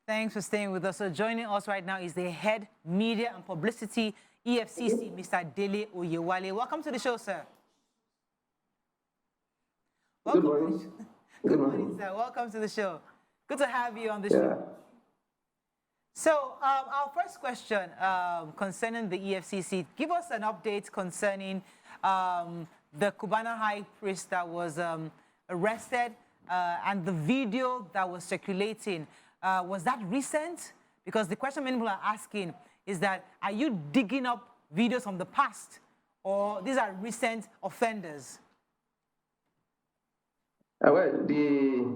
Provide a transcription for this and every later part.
Thanks for staying with us. So joining us right now is the head media and publicity, EFCC, Mr. Dele Oyewale. Welcome to the show, sir. Welcome. Good morning. Good morning, sir. Welcome to the show. Good to have you on the show. So our first question concerning the EFCC, give us an update concerning the Cubana high priest that was arrested and the video that was circulating. Was that recent? Because the question many people are asking is that, are you digging up videos from the past, or these are recent offenders? Well, the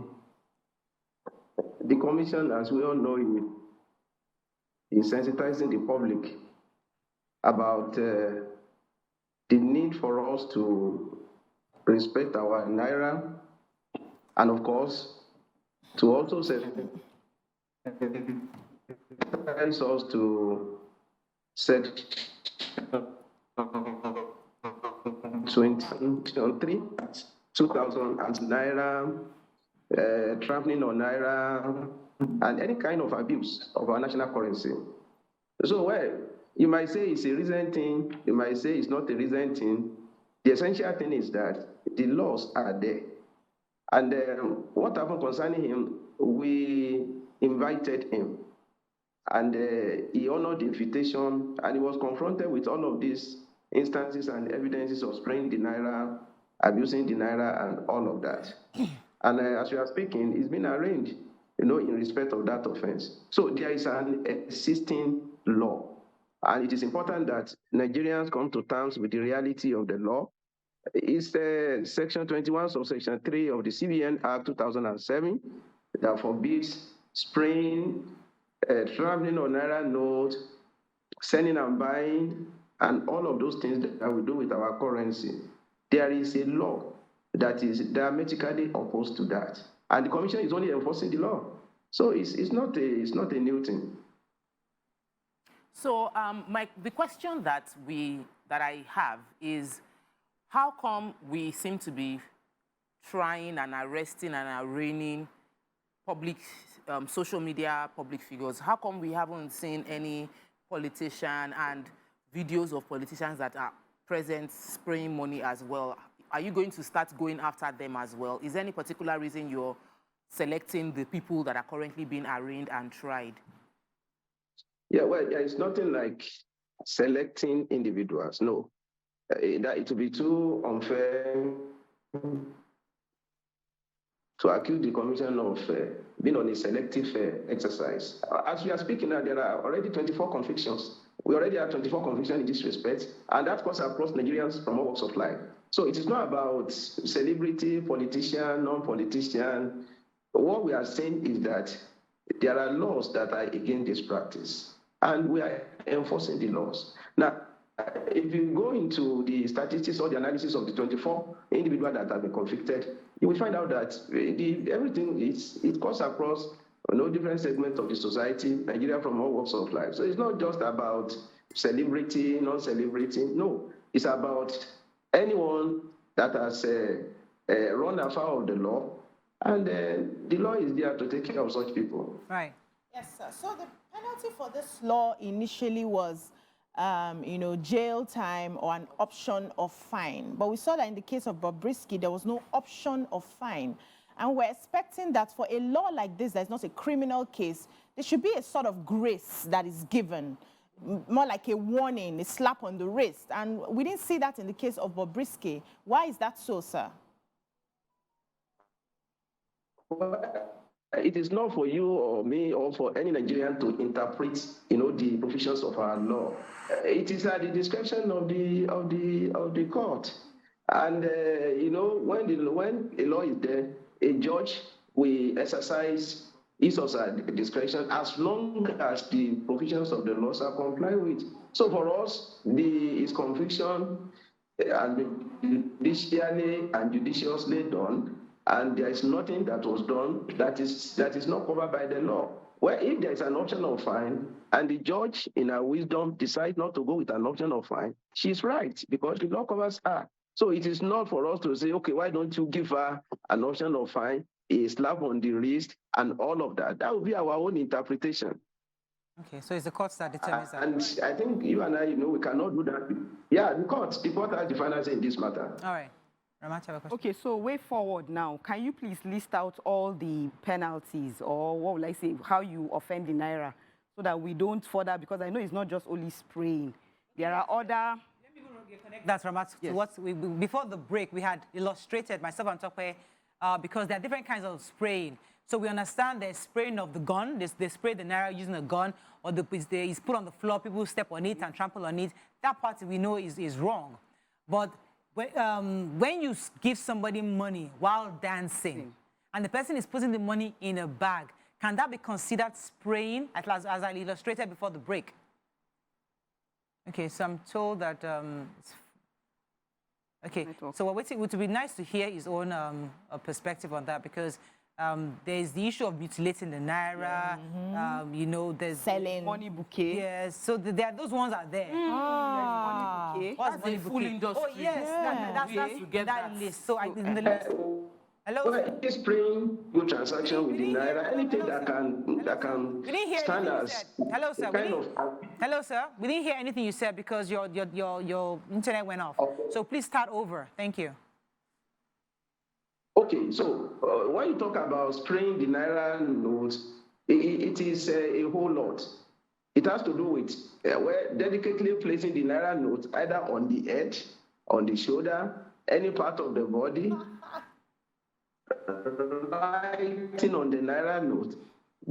commission, as we all know, is sensitizing the public about the need for us to respect our naira, and of course, to also sensitize us to Section 23, 2,000 and naira, trampling on naira, and any kind of abuse of our national currency. So, well, you might say it's a recent thing, you might say it's not a recent thing. The essential thing is that the laws are there. And what happened concerning him, we invited him, and he honored the invitation, and he was confronted with all of these instances and evidences of spraying the naira, abusing the naira, and all of that. And as we are speaking, he's been arraigned, in respect of that offense. So there is an existing law, and it is important that Nigerians come to terms with the reality of the law. It's Section 21, subsection 3 of the CBN Act 2007 that forbids spraying, traveling on naira notes, selling and buying, and all of those things that we do with our currency. There is a law that is diametrically opposed to that, and the commission is only enforcing the law. So it's not a new thing. So the question that I have is, how come we seem to be trying and arresting and arraigning public, social media public figures? How come we haven't seen any politician and videos of politicians that are present spraying money as well? Are you going to start going after them as well? Is there any particular reason you're selecting the people that are currently being arraigned and tried? Yeah, well, it's nothing like selecting individuals, no. That it would be too unfair to accuse the commission of being on a selective exercise. As we are speaking now, there are already 24 convictions. We already have 24 convictions in this respect, and that cuts across Nigerians from all walks of life. So it is not about celebrity, politician, non-politician. What we are saying is that there are laws that are against this practice, and we are enforcing the laws. Now, if you go into the statistics or the analysis of the 24 individuals that have been convicted, you will find out that everything it cuts across different segments of the society, Nigeria from all walks of life. So it's not just about celebrity, non-celebrity. No, it's about anyone that has run afoul of the law, and the law is there to take care of such people. Right. Yes, sir. So the penalty for this law initially was jail time or an option of fine. But we saw that in the case of Bobrisky, there was no option of fine. And we're expecting that for a law like this, that's not a criminal case, there should be a sort of grace that is given, more like a warning, a slap on the wrist. And we didn't see that in the case of Bobrisky. Why is that so, sir? It is not for you or me or for any Nigerian to interpret, the provisions of our law. It is at the discretion of the court. And when a law is there, a judge will exercise his or her discretion as long as the provisions of the laws are complied with. So for us, his conviction has been judicially and judiciously done, and there is nothing that was done that is not covered by the law. Well, if there is an option of fine, and the judge, in her wisdom, decides not to go with an option of fine, she's right, because the law covers her. So it is not for us to say, okay, why don't you give her an option of fine? a slap on the wrist, and all of that. That will be our own interpretation. Okay, so it's the courts that determines that. And I think you and I, we cannot do that. Yeah, the court has the final say in this matter. All right. Ramat, have a question. Okay, so way forward now, can you please list out all the penalties, or what would I say, how you offend the naira, so that we don't further, because I know it's not just only spraying. There are other... That's Ramat. Yes. What before the break, we had illustrated, myself and Tope, because there are different kinds of spraying. So we understand there's spraying of the gun. They spray the naira using a gun, or it's put on the floor, people step on it and trample on it. That part we know is wrong. But when you give somebody money while dancing, and the person is putting the money in a bag, can that be considered spraying, as I illustrated before the break? Okay, so I'm told that... okay, so we're waiting. It would be nice to hear his own perspective on that, because there's the issue of mutilating the naira, there's... Selling. Money bouquet. Yes, so those ones are there. Money bouquet. What's money bouquet? Full industry. Oh, yes, that's you get that list. So in the list... Hello? Well, it's spraying good transaction with the naira, anything that can stand as... Hello, sir. Hello, sir. We didn't hear anything you said because your internet went off. Okay. So please start over. Thank you. Okay, so when you talk about spraying the naira notes, it is a whole lot. It has to do with we're delicately placing the naira note either on the head, on the shoulder, any part of the body, writing on the naira note,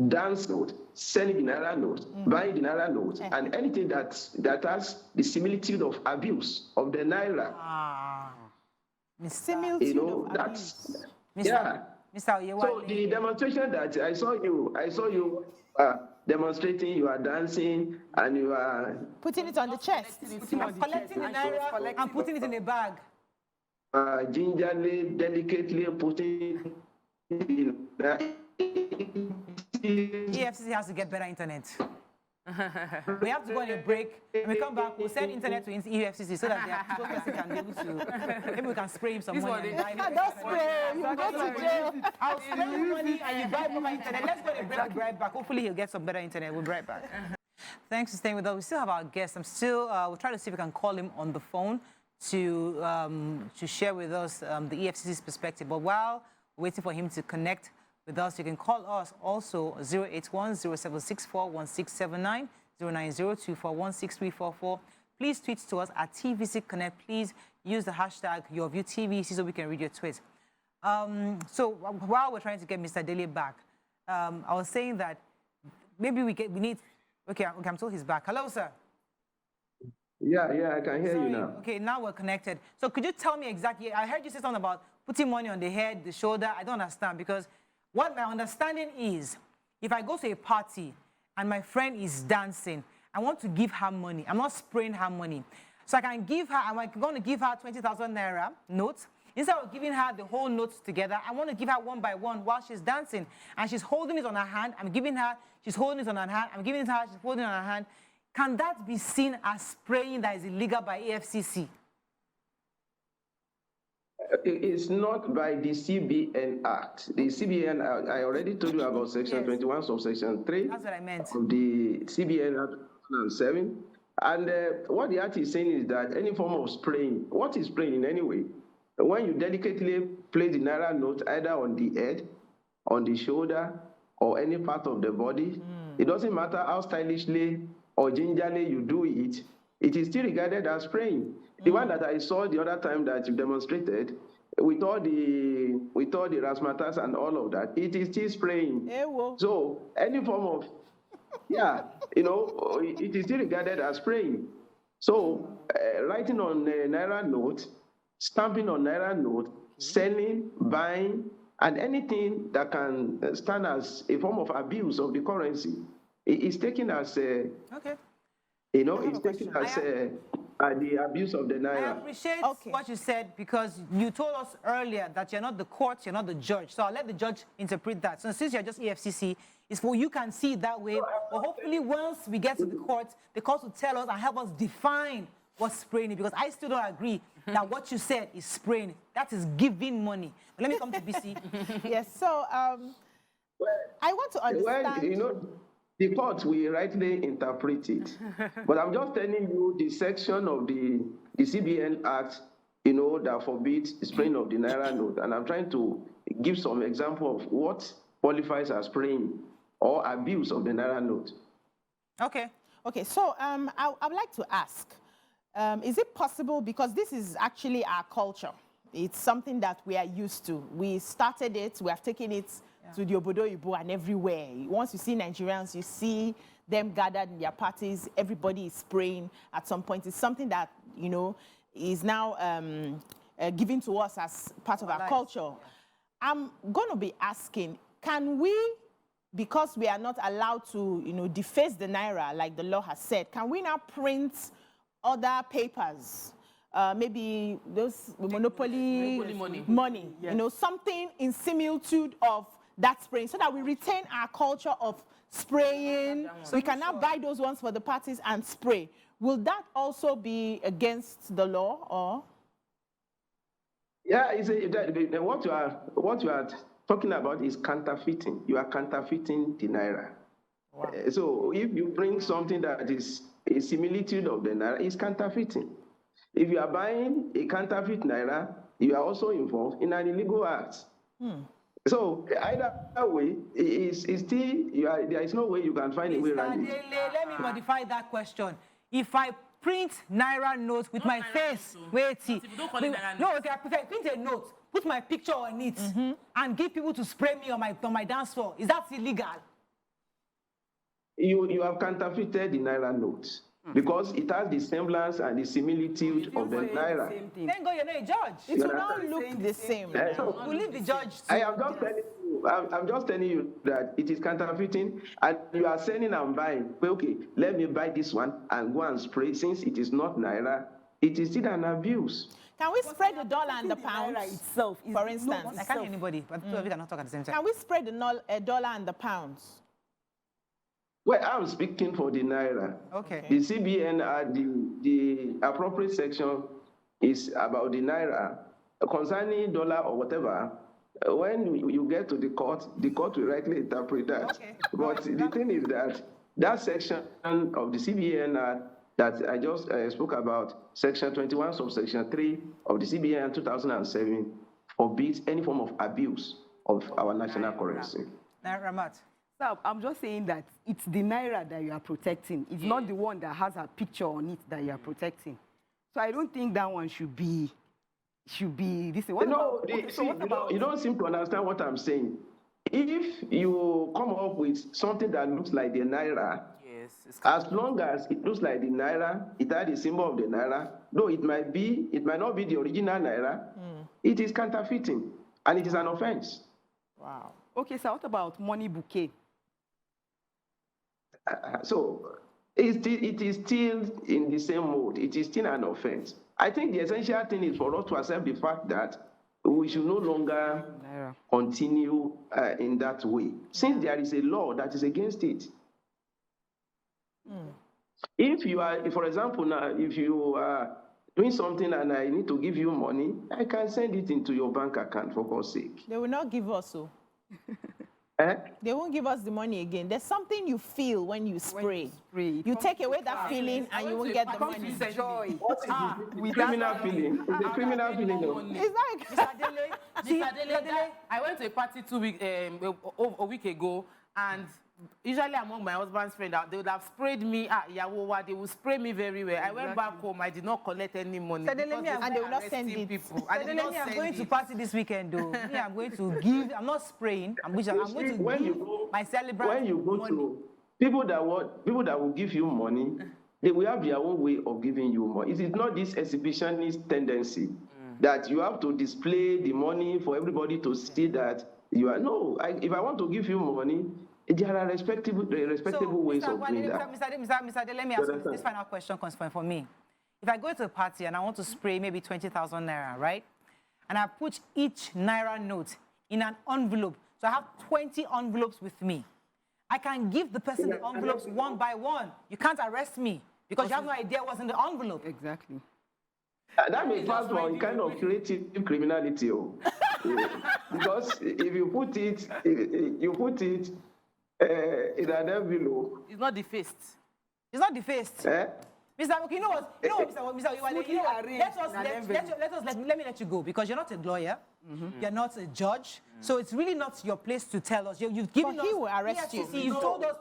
dance note, selling the naira note, buying the naira note, and anything that has the similitude of abuse of the naira. Similitude of that's abuse. yeah. Mr. Oyewale. So the demonstration that I saw you demonstrating, you are dancing, and you are putting it on the chest. Collecting the naira and putting it in a bag. Gingerly, delicately putting it in EFCC has to get better internet. We have to go on a break. When we come back, we'll send internet to EFCC so that the person can be able to, maybe we can spray him some money. Don't spray, you go to jail. I'll spray him money and you buy proper internet. Let's go on a break, we'll be right back. Hopefully he'll get some better internet. We'll be right back. Thanks for staying with us. We still have our guest. We'll try to see if we can call him on the phone to share with us the EFCC's perspective. But while we're waiting for him to connect with us, you can call us also 081-0764-1679, 090-241-6344. Please tweet to us at TVC Connect. Please use the hashtag YourViewTVC so we can read your tweets. So while we're trying to get Mr. Dele back, I was saying that maybe we need... Okay, I'm told he's back. Hello, sir. Yeah, I can hear you now. Okay, now we're connected. So could you tell me exactly, I heard you say something about putting money on the head, the shoulder. I don't understand, because what my understanding is, if I go to a party and my friend is dancing, I want to give her money. I'm not spraying her money. So I can give her, I'm going to give her 20,000 naira notes. Instead of giving her the whole notes together, I want to give her one by one while she's dancing. And she's holding it on her hand. I'm giving her, she's holding it on her hand. I'm giving it to her, she's holding it on her hand. Can that be seen as spraying that is illegal by EFCC? It's not by the CBN Act. The CBN Act, I already told you about Section 21, subsection 3. That's what I meant. Of the CBN Act 2007. And what the Act is saying is that any form of spraying, what is spraying in any way? When you delicately place the naira note either on the head, on the shoulder, or any part of the body, it doesn't matter how stylishly or gingerly you do it, it is still regarded as spraying. The one that I saw the other time that you demonstrated, with all the razzmatazz and all of that, it is still spraying. So any form of, it is still regarded as spraying. So writing on a naira note, stamping on naira note, selling, buying, and anything that can stand as a form of abuse of the currency, it is taken as a, it's taken as the abuse of the naira. I appreciate what you said, because you told us earlier that you're not the court, you're not the judge. So I'll let the judge interpret that. So since you're just EFCC, it's for you can see it that way. But hopefully once we get to the court will tell us and help us define was spraying it, because I still don't agree that what you said is spraying it. That is giving money. But let me come to Beecee. Yes, so I want to understand. Well, the court will rightly interpret it. But I'm just telling you the section of the CBN Act, that forbids spraying of the naira note. And I'm trying to give some example of what qualifies as spraying or abuse of the naira note. Okay. Okay, so I would like to ask, is it possible, because this is actually our culture, it's something that we are used to. We started it, we have taken it to the Obodo Ibo and everywhere. Once you see Nigerians, you see them gathered in their parties, everybody is spraying at some point. It's something that, is now given to us as part of our culture. I'm going to be asking, can we, because we are not allowed to, deface the naira like the law has said, can we now print other papers? Maybe those monopoly money, yes. Something in similitude of that spraying, so that we retain our culture of spraying. So we can now buy those ones for the parties and spray. Will that also be against the law, or? Yeah, what you are talking about is counterfeiting. You are counterfeiting the naira. Wow. So if you bring something that is a similitude of the naira, it's counterfeiting. If you are buying a counterfeit naira, you are also involved in an illegal act. So either way, there is no way you can find a way around it. Let me modify that question. If I print naira notes with my face, okay, I prefer print a note, put my picture on it, and give people to spray me on my dance floor. Is that illegal? You have counterfeited the naira note. Because it has the semblance and the similitude of the naira. Thank God you're not a judge. It will not look the same. We'll leave the judge. I'm just telling you that it is counterfeiting, and you are selling and buying. Well, okay, let me buy this one and go and spray. Since it is not naira, it is still an abuse. Can we spread the dollar and the pound itself, for instance? I can't hear anybody, but we cannot talk at the same time. Can we spread the dollar and the pounds? Well, I'm speaking for the naira. Okay. The CBN, the appropriate section is about the naira. Concerning dollar or whatever, when you get to the court will rightly interpret that. Okay. But the thing is that section of the CBN that I just spoke about, section 21, subsection 3 of the CBN 2007, forbids any form of abuse of our national currency. Ramat. So I'm just saying that it's the naira that you are protecting. It's not the one that has a picture on it that you are protecting. So I don't think that one should be this. You don't seem to understand what I'm saying. If you come up with something that looks like the naira, as long as it looks like the naira, it had the symbol of the naira, though it might not be the original naira, it is counterfeiting, and it is an offense. Wow. Okay, so what about money bouquet? So it is still in the same mode. It is still an offense. I think the essential thing is for us to accept the fact that we should no longer continue in that way, since there is a law that is against it. If you are, for example, now, if you are doing something and I need to give you money, I can send it into your bank account, for God's sake. They will not give us so. They won't give us the money again. There's something you feel when you spray. You take away that feeling and you won't get the money. Joy. What is criminal feeling? It's a criminal feeling. It's like Mr. Dele, I went to a party a week ago, and usually among my husband's friends, they would have sprayed me. They would spray me very well. I went back home. I did not collect any money. And they will not send it. People. I'm going to party this weekend, though. I'm going to give. I'm not spraying. I'm going to give my celebrant. When you go money. To people that will give you money, they will have their own way of giving you money. It is not this exhibitionist tendency that you have to display the money for everybody to see that you are. No, if I want to give you money, there are respectable ways of doing that. Mr. Dele, let me ask you this final question for me. If I go to a party and I want to spray maybe 20,000 naira, right? And I put each naira note in an envelope. So I have 20 envelopes with me. I can give the person the envelopes one by one. You can't arrest me. because you have no idea what's in the envelope. Exactly. That may pass for a kind of creative criminality, because if you put it in an envelope. It's not defaced. It's not defaced. Eh? Mr. Okay, you know what, Mr. Oyewale, you know what? Let me let you go, because you're not a lawyer, you're not a judge, so it's really not your place to tell us. You've given But us he will arrest you. EFCC, you've told us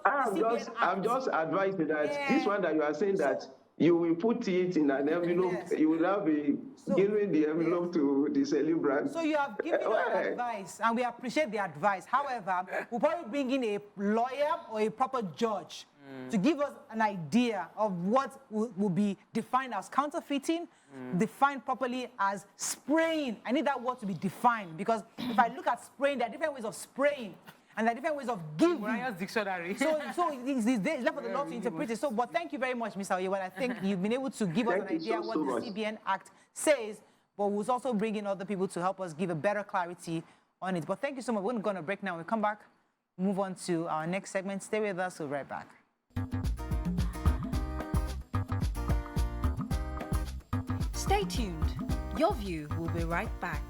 I'm just advising that this one that you are saying that you will put it in an envelope, Yes. you will now be giving the envelope to the celebrant. So you have given us advice, and we appreciate the advice. However, we'll probably bring in a lawyer or a proper judge to give us an idea of what will be defined as counterfeiting, defined properly as spraying. I need that word to be defined, because if I look at spraying, there are different ways of spraying, and there are different ways of giving. Brian's dictionary. So it's left for the law to interpret it. So, but thank you very much, Mr. Oyewale. I think you've been able to give us an idea what the CBN Act says, but we'll also bring in other people to help us give a better clarity on it. But thank you so much. We're going to go on a break now. We'll come back, move on to our next segment. Stay with us. We'll be right back. Stay tuned. Your View will be right back.